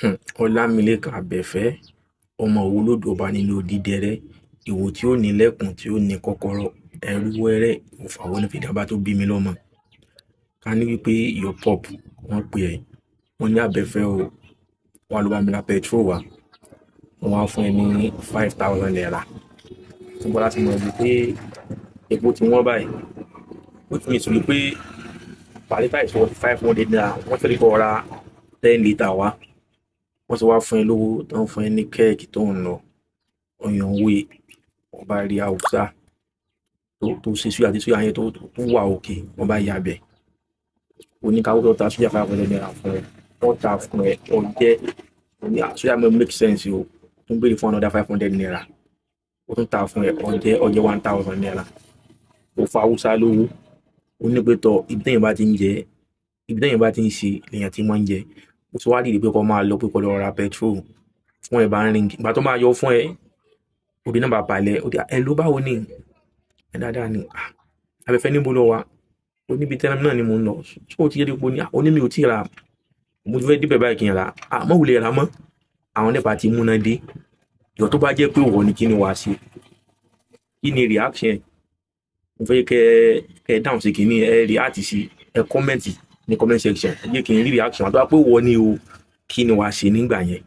Ọlámilékan Àbẹ̀fẹ́, ọmọ òwúlódò ọba nílé odídẹrẹ́, ìwò tí ó ní lẹ́kùn tí ó ní kọ́kọ́rọ́, ẹrú wẹ́rẹ́ òfàwọ́ ní fìdí bá tó bí mi lọ́mọ. Ká ní wípé your pop wọ́n pè ẹ́, wọ́n ní Àbẹ̀fẹ́ o, wà ló bá mi ra petrol wa, wọ́n wá fún ẹ ní 5,000 naira. Ṣùgbọ́n láti mọ̀ wípé epo tí wọ́n báyìí, ó ti ní ìṣòro pé pàlítà ìṣòro 500 naira, wọ́n fẹ́ kó ra 10 litre wá. Wọ́n ti wá fún ẹ lówó tó ń fún ẹ ní kẹ́ẹ̀kì tó ń lọ ọyàn wé ọba rí Haúsá tó ṣe súyà àti súyà yẹn tó wà òkè wọ́n bá yà bẹ̀. Oníkàwé tó ta súyà 500 naira fún ẹ, wọ́n ta fún ẹ ọjẹ́ súyà mọ́ make sense o, tó ń béèrè fún another 500 naira. Ó tún ta fún ẹ ọjẹ́ 1,000 naira. Ó fa Haúsá lówó. Onípẹ̀tọ̀ ibi tẹ́yìn bá ti ń jẹ, ibi tẹ́yìn bá ti ń ṣe lèèyàn ti máa ń jẹ. Ó ti wá dìde pé kó máa lọ pé kó lọ ra petrol fún ẹ bá ń rìn. Ìgbà tó máa yọ fún ẹ, òde náà bá balẹ̀, ó di ẹ ló báwo ni? Ẹ dáadáa ni. Àbẹ̀fẹ́ níbo lọ wá? Ó níbi tẹ́lẹ̀ náà ni mò ń lọ. Ṣé o ti yẹ dípò ní? Ó ní mi ò tí ì ra. Mo ti fẹ́ débẹ̀ báyìí kí n ra. Mọ́ wulẹ̀ ra mọ́. Àwọn nípa ti múná dé. Ìjọ tó bá jẹ́ pé òwò ni kí ni wàá ṣe? Kí ni reaction? Mo fẹ́ kẹ́ dáhùn sí kí ni ẹ react sí, ẹ comment ní comment section. Ẹ jẹ́ kí n rí reaction. Àti wá pé òwò ni o, kí ni wàá ṣe nígbà yẹn?